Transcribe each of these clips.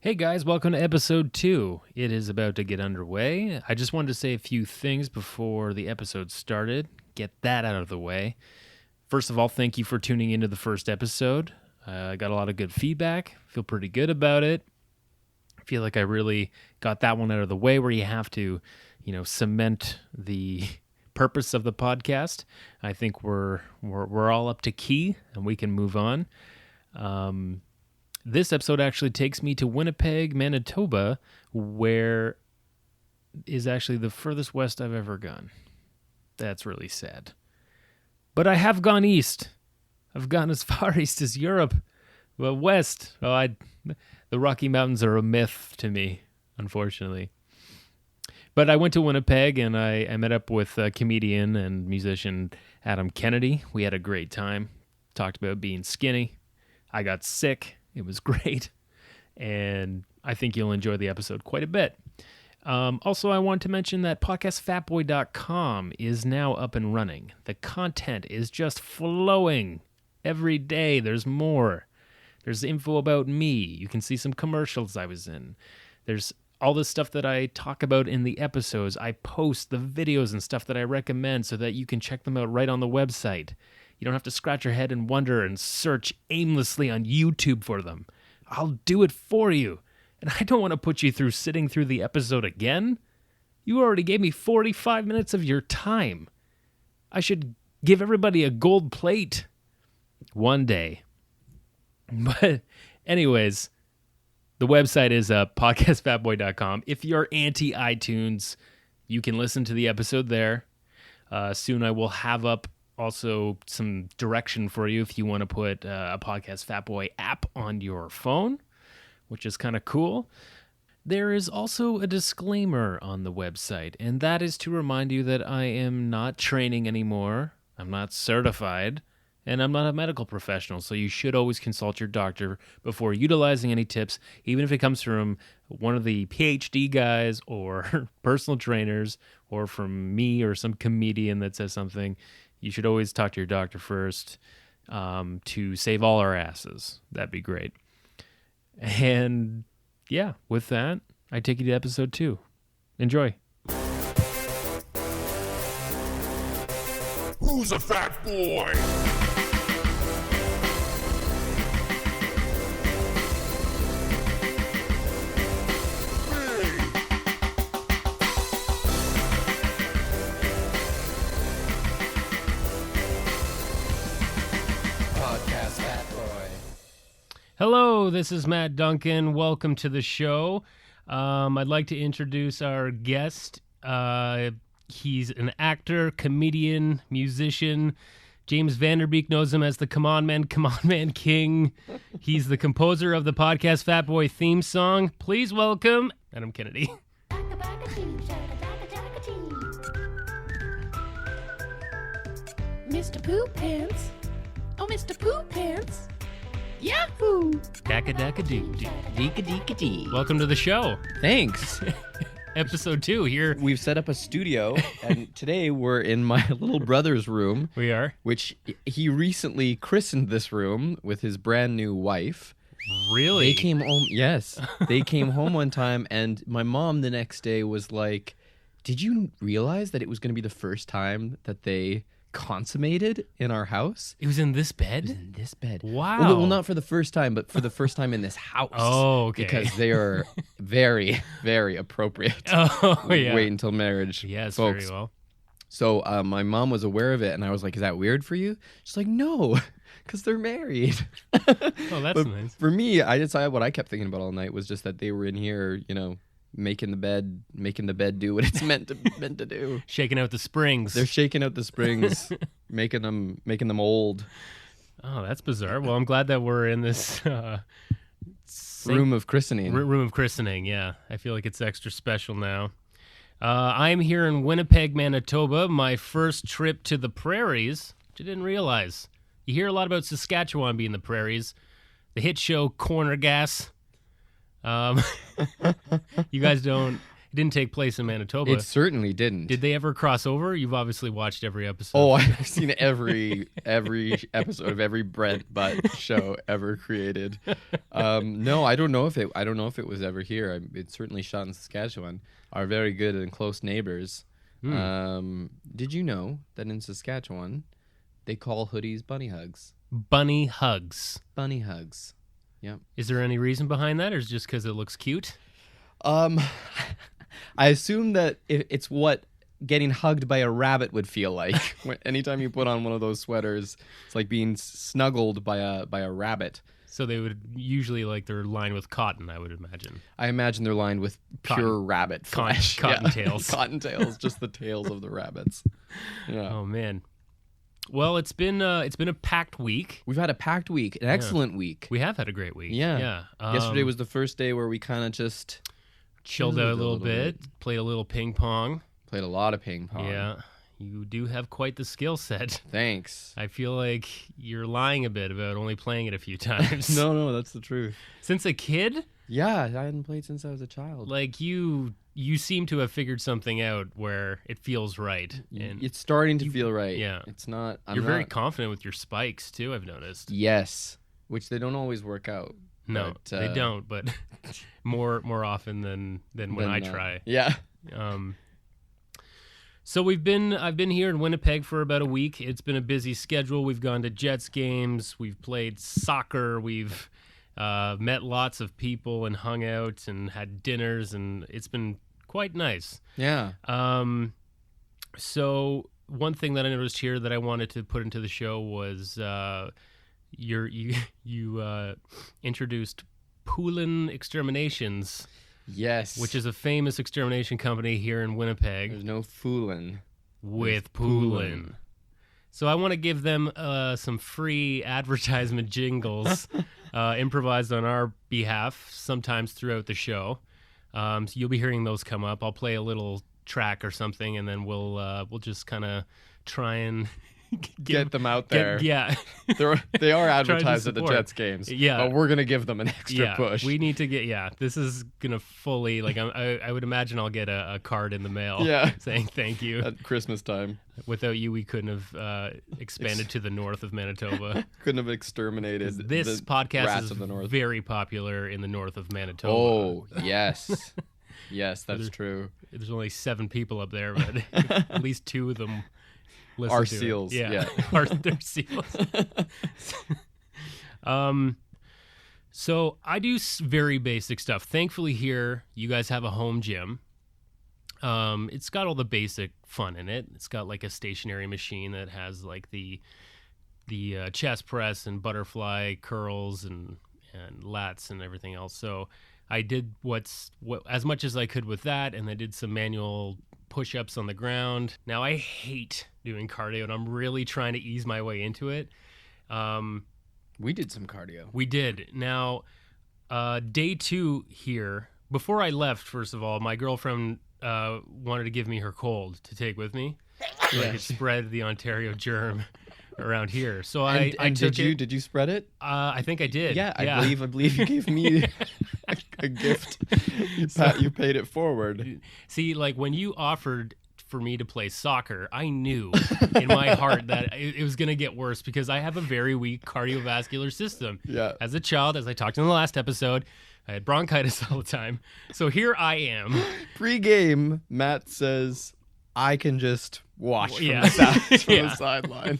Hey guys, welcome to episode 2. It is about to get underway. I just wanted to say a few things before the episode started. Get that out of the way. First of all, thank you for tuning into the first episode. I got a lot of good feedback. Feel pretty good about it. I feel like I really got that one out of the way where you have to, cement the purpose of the podcast. I think we're all up to key and we can move on. This episode actually takes me to Winnipeg, Manitoba, where is actually the furthest west I've ever gone. That's really sad. But I have gone east. I've gone as far east as Europe. Well, west. The Rocky Mountains are a myth to me, unfortunately. But I went to Winnipeg and I met up with comedian and musician Adam Kennedy. We had a great time. Talked about being skinny. I got sick. It was great, and I think you'll enjoy the episode quite a bit. Also, I want to mention that podcastfatboy.com is now up and running. The content is just flowing. Every day, there's more. There's info about me. You can see some commercials I was in. There's all the stuff that I talk about in the episodes. I post the videos and stuff that I recommend so that you can check them out right on the website. You don't have to scratch your head and wonder and search aimlessly on YouTube for them. I'll do it for you. And I don't want to put you through sitting through the episode again. You already gave me 45 minutes of your time. I should give everybody a gold plate one day. But anyways, the website is podcastfatboy.com. If you're anti-iTunes, you can listen to the episode there. Soon I will have up also some direction for you if you want to put a Podcast Fatboy app on your phone, which is kind of cool. There is also a disclaimer on the website, and that is to remind you that I am not training anymore, I'm not certified, and I'm not a medical professional, so you should always consult your doctor before utilizing any tips, even if it comes from one of the PhD guys or personal trainers or from me or some comedian that says something. You should always talk to your doctor first to save all our asses. That'd be great. And yeah, with that, I take you to episode 2. Enjoy. Who's a fat boy? Hello, this is Matt Duncan. Welcome to the show. I'd like to introduce our guest. He's an actor, comedian, musician. James Vanderbeek knows him as the Come On Man King. He's the composer of the Podcast Fatboy theme song. Please welcome Adam Kennedy. Mr. Poo Pants. Oh, Mr. Poo Pants. Yahoo! Daka-daka-doo-doo. Welcome to the show. Thanks. Episode 2 here. We've set up a studio, and today we're in my little brother's room. We are. Which he recently christened this room with his brand new wife. Really? They came home, yes. They came home one time, and my mom the next day was like, did you realize that it was going to be the first time that they consummated in our house? It was in this bed? It was in this bed. Wow. Well, not for the first time, but for the first time in this house. Oh, okay. Because they are very, very appropriate. Oh, yeah. Wait until marriage. Yes, folks. very well. So my mom was aware of it, and I was like, is that weird for you? She's like, no, because they're married. Oh, that's But nice. for me, I decided what I kept thinking about all night was just that they were in here, making the bed do what it's meant to do. Shaking out the springs. They're shaking out the springs, making them old. Oh, that's bizarre. Well, I'm glad that we're in this Room of christening. Room of christening, yeah. I feel like it's extra special now. I'm here in Winnipeg, Manitoba, my first trip to the prairies, which I didn't realize. You hear a lot about Saskatchewan being the prairies. The hit show Corner Gas. You guys don't... didn't take place in Manitoba. It certainly didn't. Did they ever cross over? You've obviously watched every episode. Oh, I've seen every episode of every bread butt show ever created. No, I don't know if it was ever here. It's certainly shot in Saskatchewan. Our very good and close neighbors. Did you know that in Saskatchewan they call hoodies bunny hugs? Bunny hugs. Bunny hugs. Yep. Is there any reason behind that, or is it just because it looks cute? I assume that it's what getting hugged by a rabbit would feel like. Anytime you put on one of those sweaters, it's like being snuggled by a rabbit. So they would usually they're lined with cotton, I would imagine. I imagine they're lined with pure rabbit flesh. Cottontails. Cottontails, just the tails of the rabbits. Yeah. Oh man. Well, it's been a packed week. We've had a packed week, an excellent week. We have had a great week. Yeah. Yesterday was the first day where we kind of just chilled out a little bit, played a little ping pong. Played a lot of ping pong. Yeah. You do have quite the skill set. Thanks. I feel like you're lying a bit about only playing it a few times. No, that's the truth. Since a kid? Yeah, I hadn't played since I was a child. Like you seem to have figured something out where it feels right. And it's starting to feel right. Yeah. It's not. You're very confident with your spikes too, I've noticed. Yes. Which they don't always work out. No, they don't, but more often than when I try. Yeah. So I've been here in Winnipeg for about a week. It's been a busy schedule. We've gone to Jets games. We've played soccer. We've met lots of people and hung out and had dinners, and it's been quite nice. Yeah. So one thing that I noticed here that I wanted to put into the show was you introduced Poulin Exterminations. Yes. Which is a famous extermination company here in Winnipeg. There's no foolin'. With Poulin. So I want to give them some free advertisement jingles improvised on our behalf sometimes throughout the show. So you'll be hearing those come up. I'll play a little track or something, and then we'll just kind of try and get them out there. They are advertised at the Jets games. Yeah, but we're gonna give them an extra push. We need to get. Yeah, this is gonna fully I would imagine I'll get a card in the mail. Saying thank you at Christmas time. Without you, we couldn't have expanded to the north of Manitoba. Couldn't have exterminated. This podcast is very popular in the north of Manitoba. Oh yes, yes, that's true. There's only 7 people up there, but at least 2 of them. Our seals. Yeah. They're seals. So I do very basic stuff. Thankfully here, you guys have a home gym. It's got all the basic fun in it. It's got like a stationary machine that has like the chest press and butterfly curls and lats and everything else. So I did as much as I could with that, and I did some manual push-ups on the ground. Now I hate doing cardio, and I'm really trying to ease my way into it. We did some cardio. We did. Now, day 2 here, before I left, first of all, my girlfriend wanted to give me her cold to take with me so I could spread the Ontario germ around here. So I took Did you spread it? I think I did. Yeah, I believe you gave me a gift. You paid it forward. See, like when you offered for me to play soccer, I knew in my heart that it was going to get worse because I have a very weak cardiovascular system. Yeah. As a child, as I talked in the last episode, I had bronchitis all the time. So here I am. Pre-game, Matt says, I can just watch from the sideline.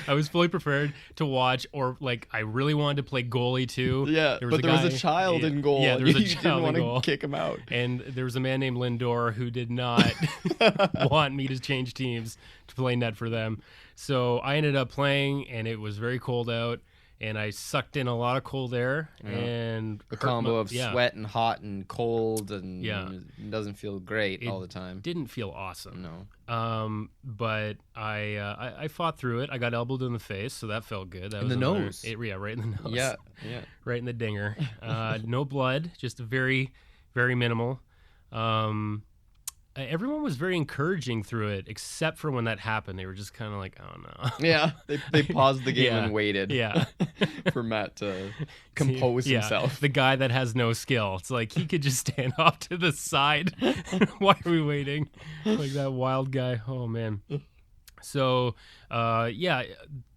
I was fully prepared to watch, or like I really wanted to play goalie too. Yeah, there was a child in goal. Yeah, there was a child didn't in goal. Want to kick him out. And there was a man named Lindor who did not want me to change teams to play net for them. So I ended up playing, and it was very cold out, and I sucked in a lot of cold air. And the combo of sweat and hot and cold, and it doesn't feel great all the time. Didn't feel awesome. No. But I fought through it. I got elbowed in the face, so that felt good. That in was the nose. Right in the nose. Yeah. Right in the dinger. No blood, just very, very minimal. everyone was very encouraging through it, except for when that happened. They were just kind of like, "Oh no." Yeah, they paused the game Yeah. and waited. Yeah. For Matt to compose Yeah, himself. the guy that has no skill. It's like he could just stand off to the side. Why are we waiting? Like that wild guy. Oh man. So, yeah,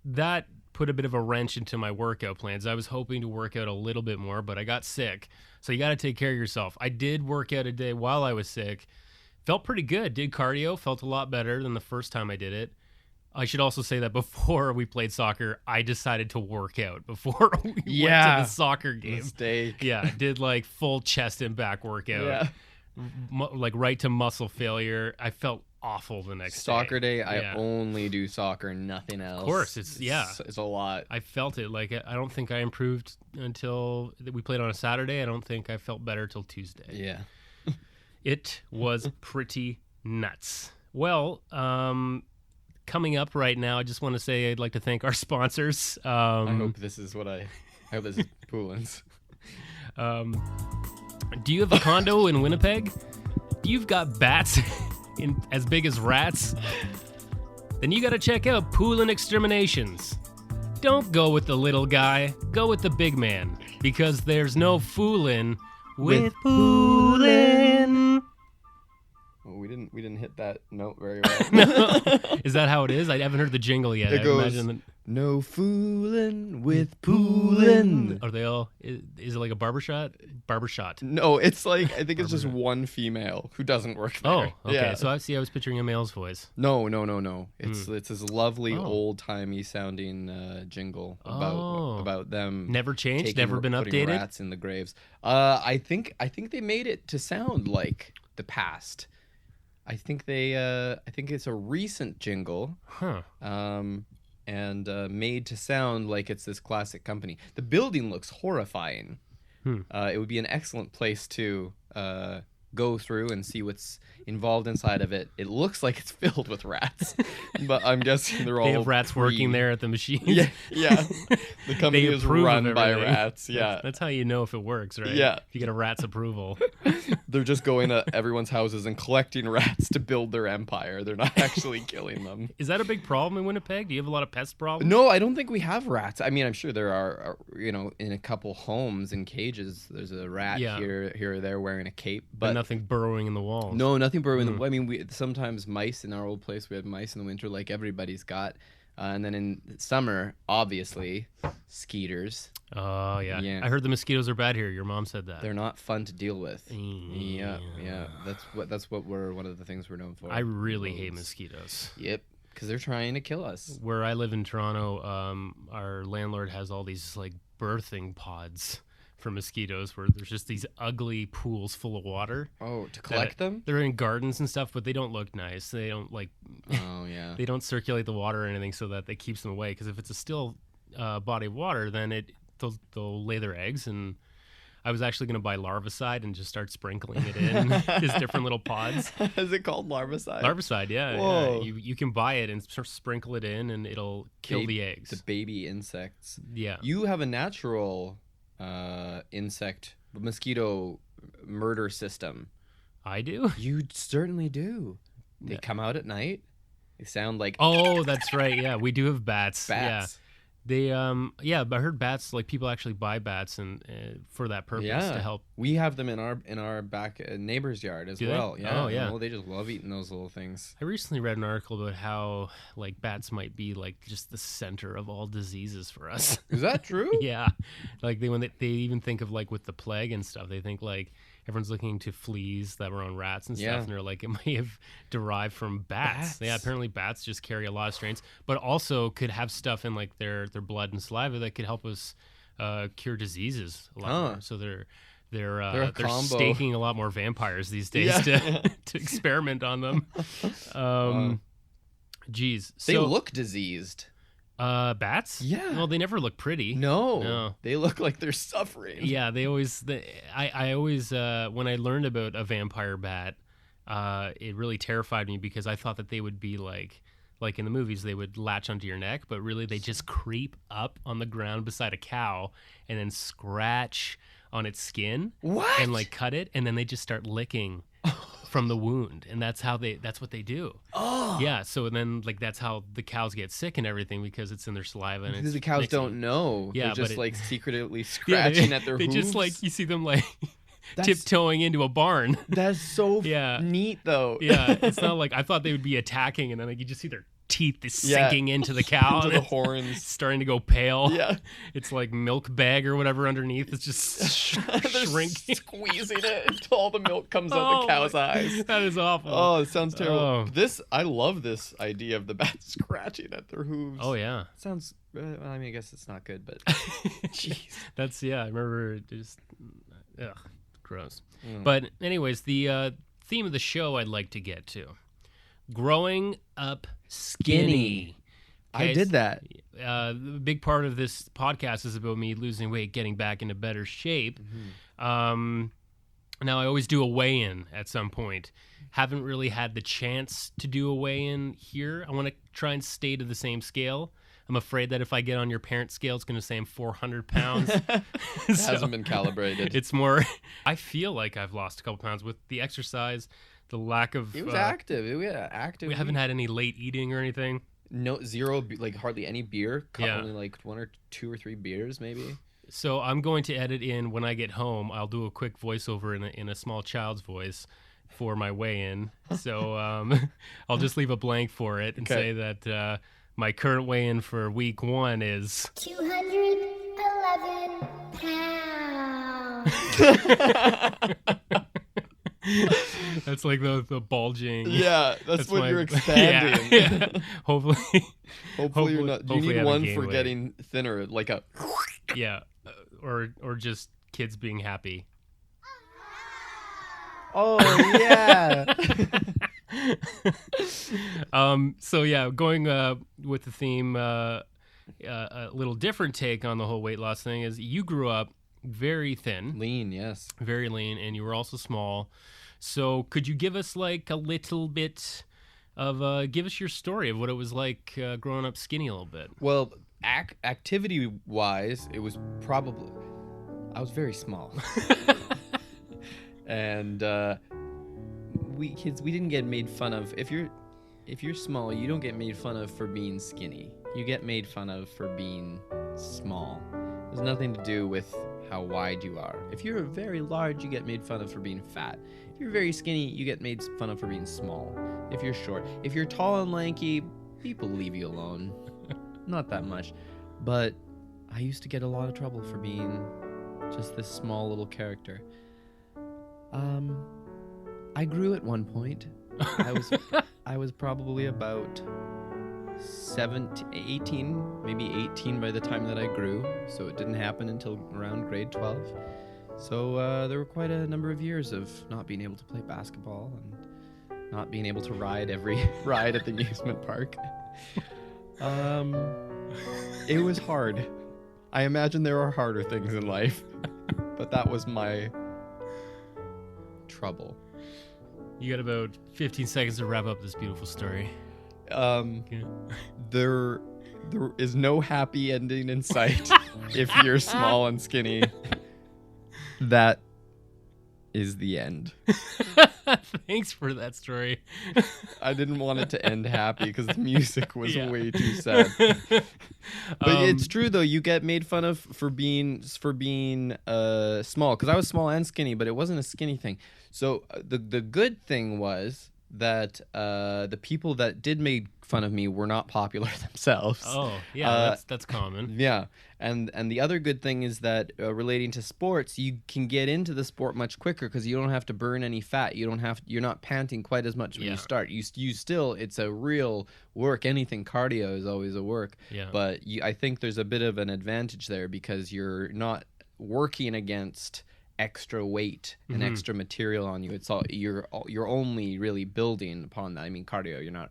that put a bit of a wrench into my workout plans. I was hoping to work out a little bit more, but I got sick. So you got to take care of yourself. I did work out a day while I was sick. Felt pretty good. Did cardio. Felt a lot better than the first time I did it. I should also say that before we played soccer, I decided to work out before we went to the soccer game. Mistake. Yeah, did like full chest and back workout. Yeah. Like right to muscle failure. I felt awful the next Soccer day, Yeah. I only do soccer, nothing else. Of course, it's a lot. I felt it. Like I don't think I improved until we played on a Saturday. I don't think I felt better till Tuesday. Yeah. It was pretty nuts. Well, coming up right now, I just want to say I'd like to thank our sponsors. I hope this is Poulin's. Do you have a condo in Winnipeg? You've got bats as big as rats? Then you got to check out Poulin Exterminations. Don't go with the little guy, go with the big man, because there's no foolin' with Poulin. Well, we didn't hit that note very well. No. Is that how it is? I haven't heard the jingle yet. It I goes, imagine that. no fooling with Poulin. Are they all? Is it like a barbershot? Barbershot. No, it's like I think it's just one female who doesn't work there. Oh, okay. Yeah. So I was picturing a male's voice. No. It's this lovely Oh. old timey sounding jingle Oh. about them. Never changed. taking- Never been putting updated. Rats in the graves. I think they made it to sound like the past. I think it's a recent jingle. Huh. And made to sound like it's this classic company. The building looks horrifying. It would be an excellent place to go through and see what's involved inside of it. It looks like it's filled with rats, but I'm guessing they're all They have rats working there at the machines. Yeah. The company They is approve of run by everything. rats. Yeah. That's how you know if it works, right? Yeah. If you get a rat's approval. They're just going to everyone's houses and collecting rats to build their empire. They're not actually killing them. Is that a big problem in Winnipeg? Do you have a lot of pest problems? No, I don't think we have rats. I mean, I'm sure there are, in a couple homes in cages, there's a rat here or there wearing a cape, But nothing burrowing in the walls. no, nothing burrowing. I mean, we sometimes mice in our old place. We had mice in the winter, like everybody's got, and then in summer, obviously, skeeters. Oh yeah. Yeah. I heard the mosquitoes are bad here. Your mom said that. They're not fun to deal with. Yeah. Yeah. That's what we're one of the things we're known for. I really hate mosquitoes. Yep, because they're trying to kill us. Where I live in Toronto, our landlord has all these like birthing pods for mosquitoes where there's just these ugly pools full of water. Oh, to collect them? They're in gardens and stuff, but they don't look nice. They don't Oh yeah. they don't circulate the water or anything so that it keeps them away. Because if it's a still body of water, then they'll lay their eggs. And I was actually going to buy larvicide and just start sprinkling it in these different little pods. Is it called larvicide? Larvicide, yeah. Whoa. You can buy it and sprinkle it in, and it'll kill the eggs. The baby insects. Yeah. You have a natural mosquito murder system. I do? You certainly do. They come out at night. They sound like Oh, that's right. Yeah, we do have bats. bats. Yeah. They but I heard bats, like people actually buy bats and for that purpose to help. We have them in our back neighbor's yard as Do they? well. Yeah. Oh, yeah. They just love eating those little things. I recently read an article about how like bats might be like just the center of all diseases for us. Is that true? Yeah. Like when they even think of like with the plague and stuff, they think like everyone's looking to fleas that were on rats and stuff, Yeah. and they're like, it may have derived from bats. Yeah, apparently bats just carry a lot of strains, but also could have stuff in like their blood and saliva that could help us cure diseases a lot more. So they're combo. staking a lot more vampires these days Yeah. to experiment on them. Geez, They so, look diseased. bats? Yeah. Well, they never look pretty. No. They look like they're suffering. Yeah, I always when I learned about a vampire bat, it really terrified me because I thought that they would be like in the movies, they would latch onto your neck, but really they just creep up on the ground beside a cow and then scratch on its skin. What? And like cut it, and then they just start licking from the wound, and that's what they do. Oh. Yeah, so then like that's how the cows get sick and everything, because it's in their saliva and Because it's the cows mixing. don't know. Yeah, They're just but like secretly Yeah, scratching at their they hooves. just like you see them like That's- tiptoeing into a barn. That's so Yeah. neat, though. Yeah, it's not like I thought they would be attacking, and then like you just see their teeth Yeah. sinking into the cow, Into and the it's horns. starting to go pale. Yeah. It's like milk bag or whatever underneath. It's just They're shrinking. squeezing it until all the milk comes out the cow's eyes. That is awful. Oh, it sounds terrible. Oh. I love this idea of the bats scratching at their hooves. Oh yeah. Sounds. I mean, I guess it's not good, but jeez. That's I remember just gross. Mm. But anyways, the theme of the show I'd like to get to: growing up skinny. I did that. The big part of this podcast is about me losing weight, getting back into better shape. Mm-hmm. Now I always do a weigh-in at some point. Haven't really had the chance to do a weigh-in here. I want to try and stay to the same scale. I'm afraid that if I get on your parent scale, it's going to say I'm 400 pounds. It So, hasn't been calibrated. It's more, I feel like I've lost a couple pounds with the exercise, the lack of... It was active. We had active. We haven't had any late eating or anything. No, zero, like hardly any beer. Yeah. Only like 1 or 2 or 3 beers, maybe. So I'm going to edit in when I get home. I'll do a quick voiceover in a small child's voice for my weigh-in. So I'll just leave a blank for it and say that my current weigh-in for week 1 is 211 pounds. that's like the bulging. Yeah, that's what my- you're expanding. Yeah. Hopefully Hopefully you're not. Do you hopefully I need haven't one gained for weight. getting thinner, like a? Yeah, or just kids being happy. Oh yeah. So yeah, going with the theme, a little different take on the whole weight loss thing is you grew up very thin, Lean, yes. very lean, and you were also small. So could you give us like a little bit of give us your story of what it was like growing up skinny a little bit? Well, activity-wise, it was probably I was very small, and we didn't get made fun of. If you're small, you don't get made fun of for being skinny. You get made fun of for being small. There's nothing to do with how wide you are. If you're very large, you get made fun of for being fat. If you're very skinny, you get made fun of for being small. If you're short, if you're tall and lanky, people leave you alone. Not that much, but I used to get a lot of trouble for being just this small little character. I grew at one point. I was probably about 18, maybe 18 by the time that I grew, so it didn't happen until around grade 12. So there were quite a number of years of not being able to play basketball and not being able to ride every ride at the amusement park. It was hard. I imagine there are harder things in life, but that was my trouble. You got about 15 seconds to wrap up this beautiful story. Yeah. There is no happy ending in sight if you're small and skinny. That is the end. Thanks for that story. I didn't want it to end happy because the music was Yeah. way too sad. But it's true though. You get made fun of for being small because I was small and skinny, but it wasn't a skinny thing. So the good thing was that the people that did make fun of me were not popular themselves. Oh, yeah, that's common. Yeah, and the other good thing is that relating to sports, you can get into the sport much quicker because you don't have to burn any fat. You're not panting quite as much when Yeah. you start. You still, it's a real work. Anything cardio is always a work. Yeah. But I think there's a bit of an advantage there because you're not working against extra weight and extra material on you. It's all you're only really building upon that. I mean, cardio, you're not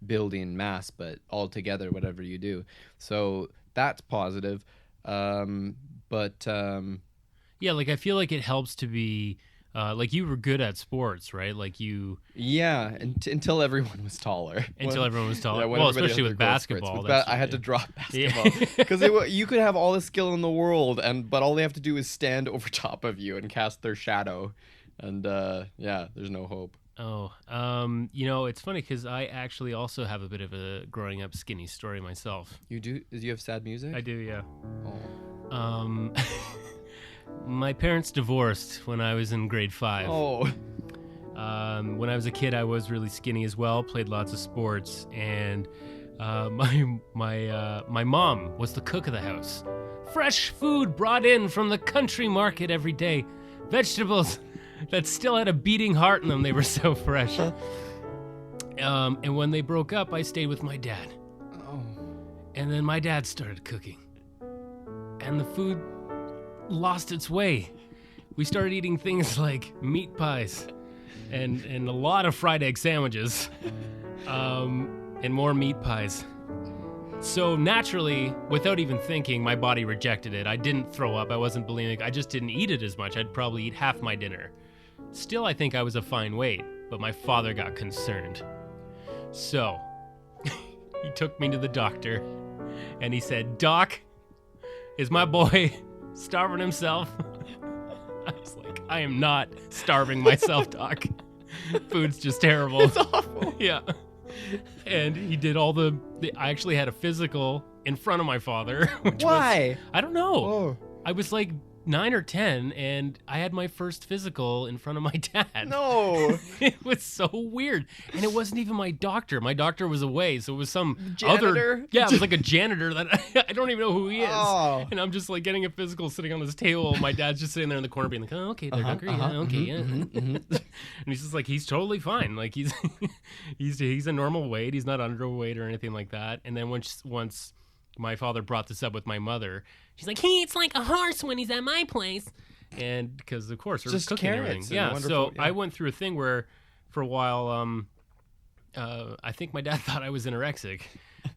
building mass, but altogether, whatever you do. So that's positive. Yeah, like I feel like it helps to be like you were good at sports, right? Like you yeah, until everyone was taller. until everyone was taller. Yeah, when well, everybody especially had with their growth spurts. basketball. With I had to drop Yeah. basketball because you could have all the skill in the world, but all they have to do is stand over top of you and cast their shadow, and yeah, there's no hope. It's funny because I actually also have a bit of a growing up skinny story myself. You do? Do you have sad music? I do, yeah. Oh. My parents divorced when I was in grade 5. Oh. When I was a kid, I was really skinny as well, played lots of sports, and my mom was the cook of the house. Fresh food brought in from the country market every day. Vegetables that still had a beating heart in them. They were so fresh. And when they broke up, I stayed with my dad. Oh. And then my dad started cooking. And the food lost its way. We started eating things like meat pies and a lot of fried egg sandwiches and more meat pies. So naturally, without even thinking, my body rejected it. I didn't throw up. I wasn't bulimic. I just didn't eat it as much. I'd probably eat half my dinner. Still, I think I was a fine weight, but my father got concerned. So he took me to the doctor and he said, "Doc, is my boy starving himself?" I was like, "I am not starving myself, Doc. Food's just terrible." It's awful. Yeah. And he did all I actually had a physical in front of my father. Why? I don't know. Oh. I was like 9 or 10 and I had my first physical in front of my dad. No. It was so weird. And it wasn't even my doctor. My doctor was away, so it was some Janitor? Yeah, it was like a janitor that I don't even know who he is. Oh. And I'm just like getting a physical sitting on this table. My dad's just sitting there in the corner being like, "Oh, okay, there, doctor. Yeah, okay, yeah." And he's just like, he's totally fine. Like he's he's a normal weight. He's not underweight or anything like that. And then once my father brought this up with my mother, she's like, "He eats like a horse when he's at my place." And because, of course, we're Just cooking and carrots everything. and Yeah, wonderful- so yeah. I went through a thing where for a while, I think my dad thought I was anorexic,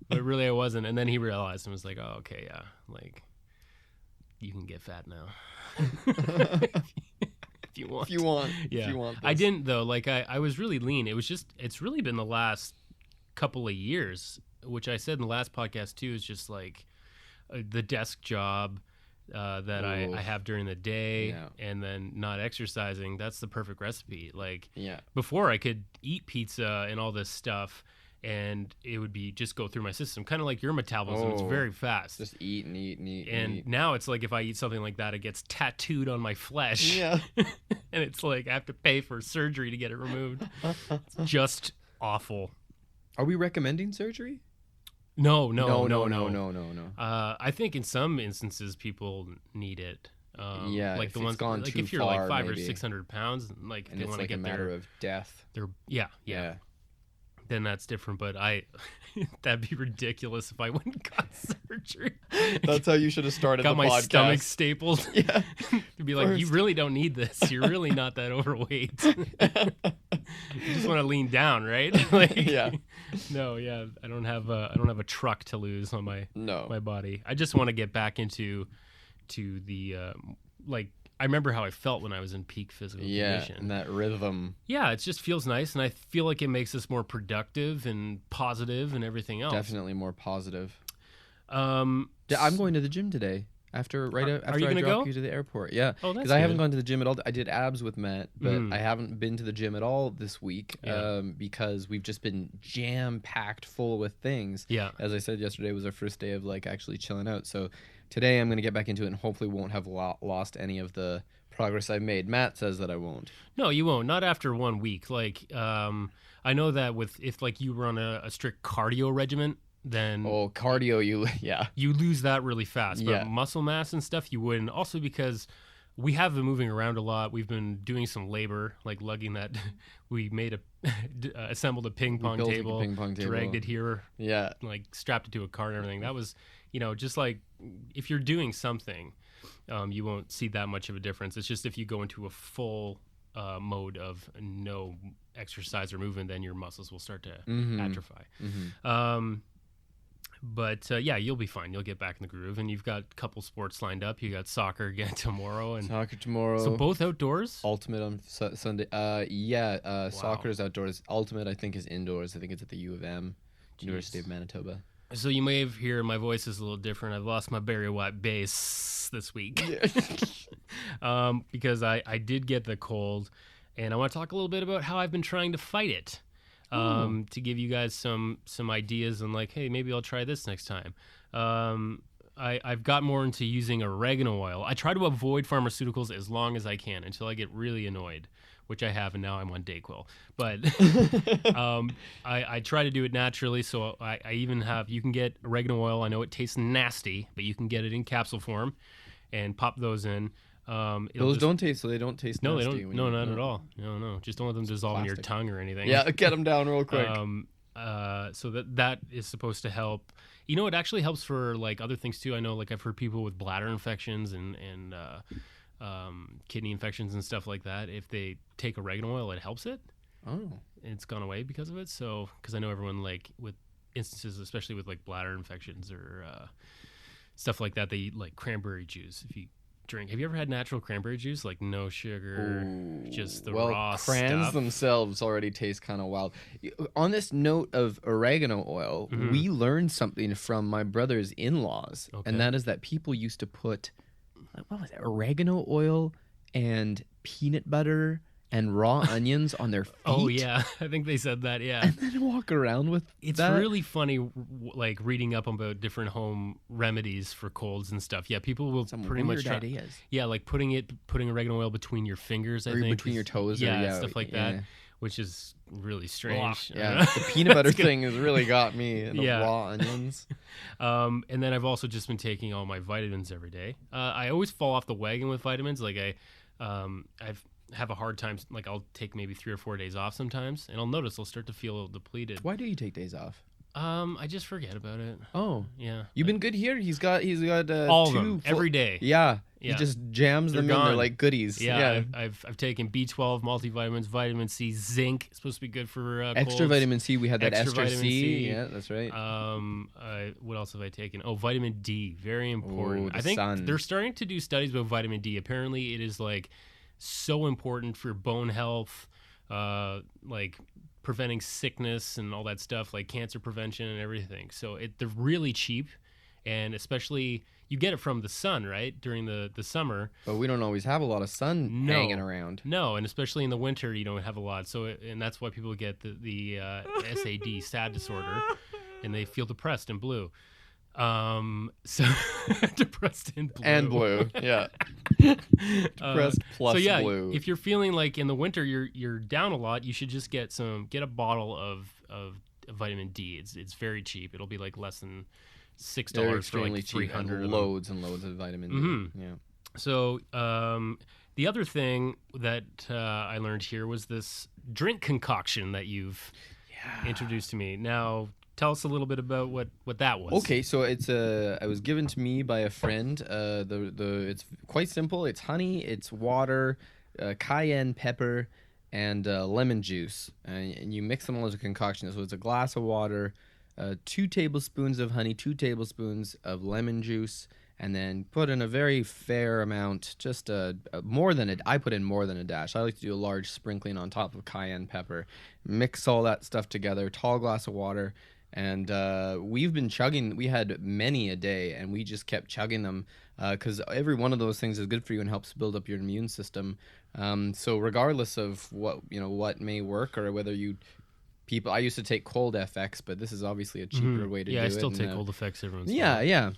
but really I wasn't. And then he realized and was like, "Oh, okay, yeah, like you can get fat now." If you want. If you want. Yeah. If you want I this. didn't though. Like I was really lean. It's really been the last couple of years, which I said in the last podcast too, is just like the desk job that Ooh. I have during the day, Yeah. and then not exercising. That's the perfect recipe. Like Yeah. before I could eat pizza and all this stuff and it would be just go through my system, kind of like your metabolism. It's Oh. very fast. Just eat and eat and eat And eat. now it's like if I eat something like that, it gets tattooed on my flesh. Yeah. And it's like I have to pay for surgery to get it removed. It's just awful. Are we recommending surgery? No. No. I think in some instances people need it. Yeah, like if the it's ones gone like too if you're far, like 500 maybe. or 600 pounds, like And they it's want to like a get matter their, of death. yeah. Then that's different. But that'd be ridiculous if I went and got surgery. That's how you should have started Got the my podcast. stomach stapled. Yeah. To be like, you First. really don't need this. You're really not that overweight. You just want to lean down, right? Like, Yeah. No, yeah. I don't have a truck to lose on my No. body. I just want to get back into the like. I remember how I felt when I was in peak physical Yeah, condition. and that rhythm. Yeah, it just feels nice, and I feel like it makes us more productive and positive and everything else. Definitely more positive. Um, Yeah, I'm going to the gym today. After you I gonna drop go? you to the airport. Yeah. Oh, that's Because I haven't good. gone to the gym at all. I did abs with Matt, but Mm. I haven't been to the gym at all this week Yeah. because we've just been jam-packed full with things. Yeah. As I said yesterday was our first day of like actually chilling out. So today I'm going to get back into it and hopefully won't have lost any of the progress I've made. Matt says that I won't. No, you won't. Not after 1 week. Like, I know that if like you run a strict cardio regimen, then Oh, cardio, yeah. you lose that really fast. But Yeah. muscle mass and stuff, you wouldn't. Also because we have been moving around a lot. We've been doing some labor, like lugging that. We made assembled a ping pong built, like, a table, ping pong table. dragged it here, Yeah. like strapped it to a cart and everything. That was, just like if you're doing something, you won't see that much of a difference. It's just if you go into a full mode of no exercise or movement, then your muscles will start to atrophy. But yeah, you'll be fine. You'll get back in the groove, and you've got a couple sports lined up. You got soccer again tomorrow, and Soccer tomorrow. so both outdoors. Ultimate on Sunday. Soccer is outdoors. Ultimate, I think, is indoors. I think it's at the U of M, University of Manitoba. So you may have heard my voice is a little different. I've lost my Barry White bass this week because I did get the cold, and I want to talk a little bit about how I've been trying to fight it. To give you guys some ideas and like, hey, maybe I'll try this next time. I've got more into using oregano oil. I try to avoid pharmaceuticals as long as I can until I get really annoyed, which I have, and now I'm on Dayquil. But I try to do it naturally, so I even have, you can get oregano oil. I know it tastes nasty, but you can get it in capsule form and pop those in. Those don't taste, so they don't taste no, nasty. They don't. No, not at all. No. Just don't let them dissolve in your tongue or anything. Yeah, get them down real quick. So that is supposed to help. You know, it actually helps for like other things too. I know, like I've heard people with bladder infections and kidney infections and stuff like that. If they take oregano oil, it helps it. Oh, It's gone away because of it. So, because I know everyone like with instances, especially with like bladder infections or stuff like that, they eat like cranberry juice. If you drink, have you ever had natural cranberry juice? Like no sugar, just the raw crayons stuff. themselves already taste kind of wild. On this note of oregano oil, we learned something from my brother's in-laws, and that is that people used to put, what was it, oregano oil and peanut butter and raw onions on their feet. Oh yeah, I think they said that. Yeah, and then walk around with that. Really funny, like reading up about different home remedies for colds and stuff. Yeah, people will pretty much try. Ideas. Yeah, like putting oregano oil between your fingers. I think between your toes. Yeah, stuff like that, which is really strange. Yeah, the peanut butter thing has really got me. And the raw onions. And then I've also just been taking all my vitamins every day. I always fall off the wagon with vitamins. Like I've have a hard time, like I'll take maybe 3 or 4 days off sometimes, and I'll notice I'll start to feel depleted. Why do you take days off? I just forget about it. Oh, yeah. You've been good here. He's got all of them every day. Yeah. He just jams them in. They're like goodies. Yeah. I've taken B12 multivitamins, vitamin C, zinc. It's supposed to be good for extra colds. vitamin C. We had that extra extra vitamin C. Yeah, that's right. What else have I taken? Oh, vitamin D, very important. The I think sun. They're starting to do studies about vitamin D. Apparently, it is like so important for bone health, like preventing sickness and all that stuff, like cancer prevention and everything. So they're really cheap, and especially you get it from the sun, right, during the summer. But we don't always have a lot of sun hanging around. No, and especially in the winter, you don't have a lot. So and that's why people get the SAD, sad disorder, and they feel depressed and blue. So depressed and blue. And blue, yeah. Depressed plus so yeah, blue. If you're feeling like in the winter you're down a lot, you should just get a bottle of vitamin D. It's very cheap. It'll be like less than $6 for like 300. And loads and loads of vitamin D. Mm-hmm. Yeah. So the other thing that I learned here was this drink concoction that you've introduced to me. Now, tell us a little bit about what that was. Okay, so it was given to me by a friend. It's quite simple. It's honey, it's water, cayenne pepper, and lemon juice, and you mix them all as a concoction. So it's a glass of water, 2 tablespoons of honey, 2 tablespoons of lemon juice, and then put in a very fair amount, just more than I put in more than a dash. I like to do a large sprinkling on top of cayenne pepper. Mix all that stuff together, tall glass of water. And we've been chugging. We had many a day, and we just kept chugging them because every one of those things is good for you and helps build up your immune system. So regardless of what may work or whether I used to take Cold FX, but this is obviously a cheaper way to do it. Yeah, I still take Cold FX every once in a while. Yeah.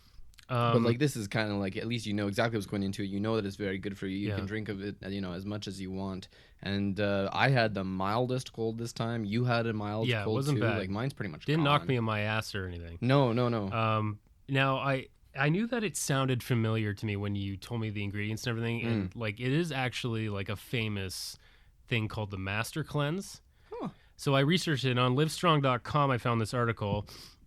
But like this is kind of like, at least you know exactly what's going into it. You know that it's very good for you. You can drink of it, as much as you want. And I had the mildest cold this time. You had a mild cold it wasn't too. bad. Like mine's pretty much didn't gone. knock me on my ass or anything. No. Now I knew that it sounded familiar to me when you told me the ingredients and everything, and like it is actually like a famous thing called the Master Cleanse. Huh. So I researched it, and on livestrong.com I found this article.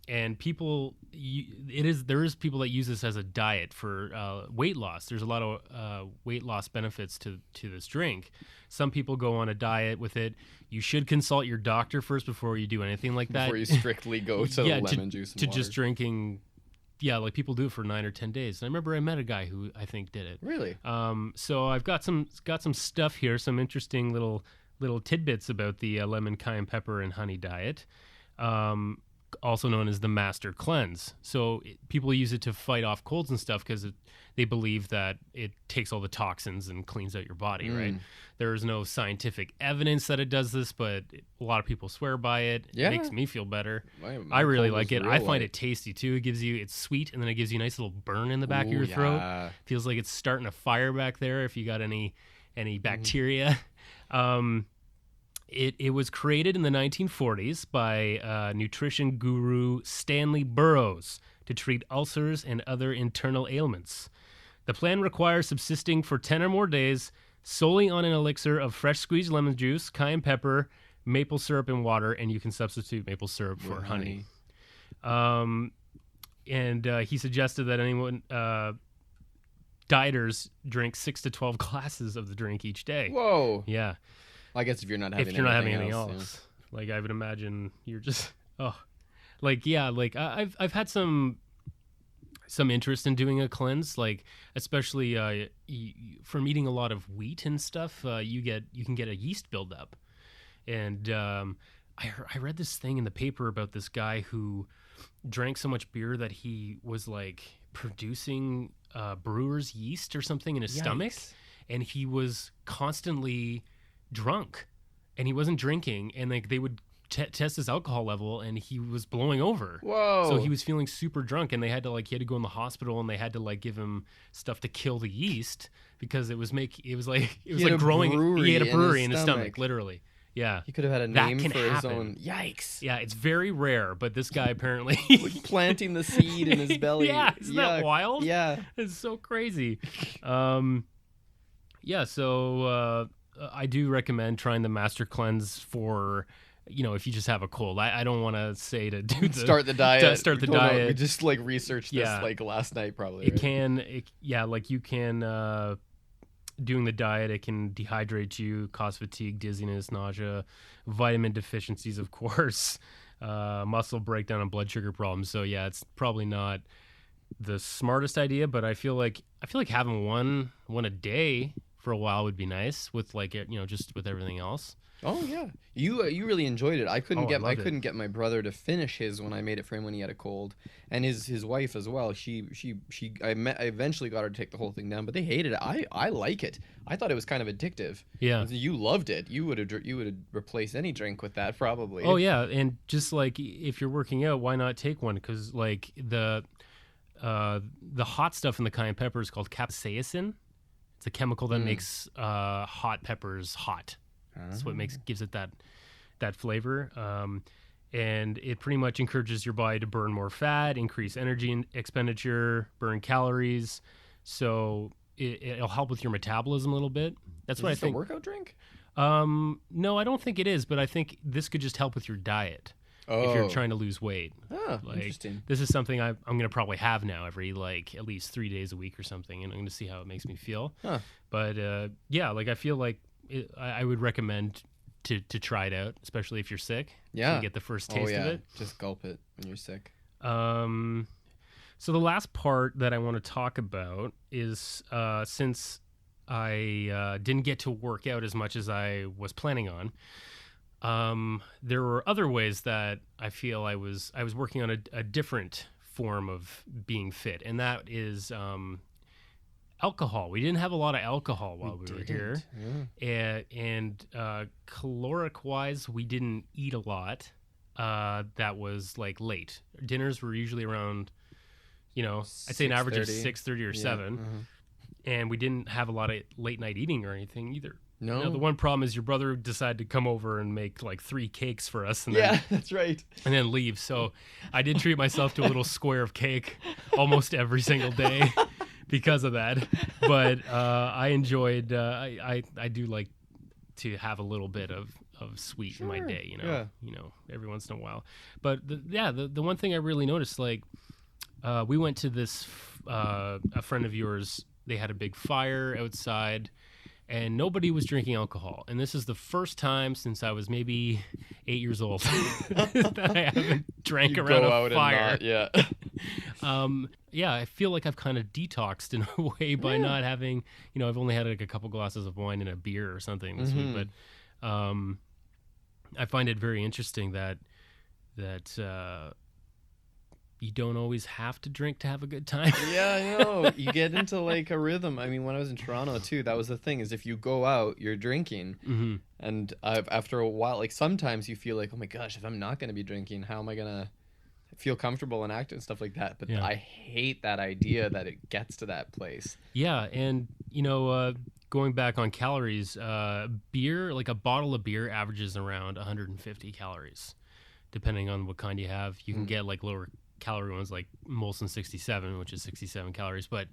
And there is people that use this as a diet for weight loss. There's a lot of weight loss benefits to this drink. Some people go on a diet with it. You should consult your doctor first before you do anything like that. Before you strictly go to lemon juice and water. Just drinking. Yeah, like people do it for 9 or 10 days. And I remember I met a guy who I think did it. Really? So I've got some stuff here, some interesting little tidbits about the lemon, cayenne pepper, and honey diet. also known as the Master Cleanse. So people use it to fight off colds and stuff because they believe that it takes all the toxins and cleans out your body, right? There is no scientific evidence that it does this, but a lot of people swear by it. Yeah. It makes me feel better. My I really cold like was it. real I find light. it tasty too. It's sweet, and then it gives you a nice little burn in the back of Ooh, your throat. yeah. Feels like it's starting a fire back there if you got any bacteria. It was created in the 1940s by nutrition guru Stanley Burroughs to treat ulcers and other internal ailments. The plan requires subsisting for 10 or more days solely on an elixir of fresh squeezed lemon juice, cayenne pepper, maple syrup, and water, and you can substitute maple syrup for honey. And he suggested that anyone dieters drink 6 to 12 glasses of the drink each day. Whoa. Yeah. I guess if you're not having If you're not having anything anything else. else. Like, I would imagine you're just I've had some interest in doing a cleanse, like especially from eating a lot of wheat and stuff. You can get a yeast buildup, and I read this thing in the paper about this guy who drank so much beer that he was like producing brewer's yeast or something in his stomach, and he was constantly drunk, and he wasn't drinking, and like they would test his alcohol level, and he was blowing over. Whoa. So he was feeling super drunk, and he had to go in the hospital, and they had to like give him stuff to kill the yeast because it was like growing. He had a brewery in his stomach, literally. Yeah. He could have had a That name can for his happen. own. Yikes. Yeah, it's very rare, but this guy apparently Like planting the seed in his belly. Yeah, isn't that wild? Yeah. It's so crazy. So I do recommend trying the Master Cleanse for, if you just have a cold. I don't want to say to do Start the diet. Start the No, diet. we just like researched this Yeah. like last night probably. It right? can, doing the diet, it can dehydrate you, cause fatigue, dizziness, nausea, vitamin deficiencies, of course, muscle breakdown, and blood sugar problems. So yeah, it's probably not the smartest idea, but I feel like having one a day for a while would be nice with like just with everything else. Oh yeah, you really enjoyed it. I couldn't I loved it. couldn't get my brother to finish his when I made it for him when he had a cold, and his wife as well. I eventually got her to take the whole thing down, but they hated it. I like it. I thought it was kind of addictive. Yeah. You loved it. You would have replaced any drink with that probably. Oh yeah, and just like if you're working out, why not take one? Because like the hot stuff in the cayenne pepper is called capsaicin. It's a chemical that makes hot peppers hot. That's what gives it that flavor. And it pretty much encourages your body to burn more fat, increase energy expenditure, burn calories. So it'll help with your metabolism a little bit. That's Is what I this think. a workout drink? No, I don't think it is, but I think this could just help with your diet if you're trying to lose weight. Oh, Like, interesting. this is something I'm going to probably have now every at least 3 days a week or something, and I'm going to see how it makes me feel. Huh. But I feel like I would recommend to try it out, especially if you're sick. Yeah. To get the first taste of it. Just gulp it when you're sick. So the last part that I want to talk about is since I didn't get to work out as much as I was planning on. There were other ways that I feel I was working on a different form of being fit, and that is alcohol. We didn't have a lot of alcohol while we were here, and caloric wise, we didn't eat a lot. That was like late. Dinners were usually around, I'd say an average of 6:30 or 7, and we didn't have a lot of late night eating or anything either. No. The one problem is your brother decided to come over and make like 3 cakes for us, and That's right. then leave. So I did treat myself to a little square of cake almost every single day because of that. But I enjoyed. I do like to have a little bit of sweet in my day. Every once in a while. But the one thing I really noticed, like we went to this a friend of yours. They had a big fire outside. And nobody was drinking alcohol. And this is the first time since I was maybe 8 years old that I haven't drank You around go a out fire. and I feel like I've kind of detoxed in a way by not having, I've only had like a couple glasses of wine and a beer or something this week. But I find it very interesting that you don't always have to drink to have a good time. Yeah, I know. You get into like a rhythm. I mean, when I was in Toronto too, that was the thing, is if you go out, you're drinking. Mm-hmm. And after a while, like sometimes you feel like, oh my gosh, if I'm not going to be drinking, how am I going to feel comfortable and act and stuff like that? But Yeah. I hate that idea that it gets to that place. Yeah, and going back on calories, beer, like a bottle of beer, averages around 150 calories, depending on what kind you have. You can get like lower calorie ones, like Molson 67, which is 67 calories, but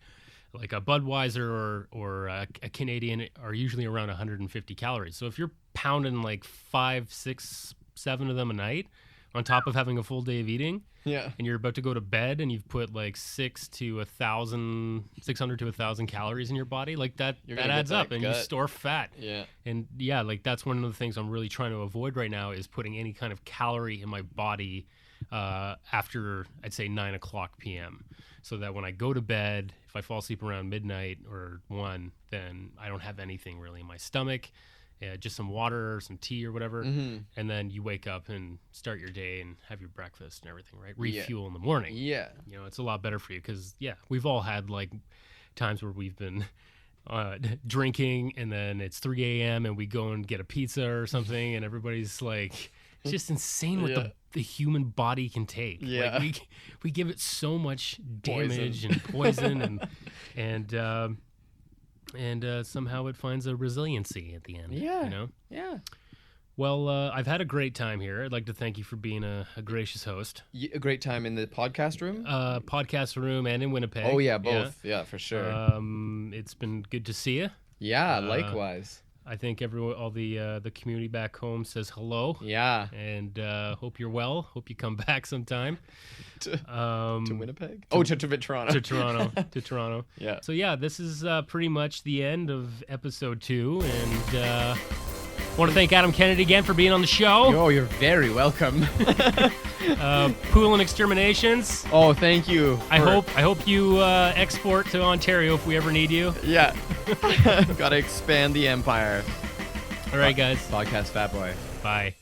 like a Budweiser or a Canadian are usually around 150 calories. So if you're pounding like 5, 6, 7 of them a night, on top of having a full day of eating, Yeah. and you're about to go to bed and you've put like 600 to 1,000 calories in your body, like that You're that gonna get adds that up, and you gut. store fat. Yeah. And yeah, like that's one of the things I'm really trying to avoid right now, is putting any kind of calorie in my body after, I'd say, 9 o'clock p.m. So that when I go to bed, if I fall asleep around midnight or 1, then I don't have anything really in my stomach. Just some water or some tea or whatever. Mhm. And then you wake up and start your day and have your breakfast and everything, right? Refuel in the morning. Yeah. It's a lot better for you because, yeah, we've all had like times where we've been drinking and then it's 3 a.m. and we go and get a pizza or something, and everybody's like, it's just insane what Yeah. the human body can take. Yeah. Like we give it so much damage Poison. and poison and somehow it finds a resiliency at the end. Yeah. Yeah. Well, I've had a great time here. I'd like to thank you for being a gracious host. A great time in the podcast room. Podcast room and in Winnipeg. Oh yeah, both. Yeah, for sure. It's been good to see you. Yeah, likewise. I think all the community back home says hello. Yeah. And hope you're well. Hope you come back sometime. To Winnipeg? To Toronto. To Toronto. To Toronto. Yeah. So yeah, this is pretty much the end of episode 2, and want to thank Adam Kennedy again for being on the show. Oh, you're very welcome. Poulin Exterminations. Oh, thank you. I hope you export to Ontario if we ever need you. Yeah. Gotta expand the empire. All right, guys. Podcast Fat Boy. Bye.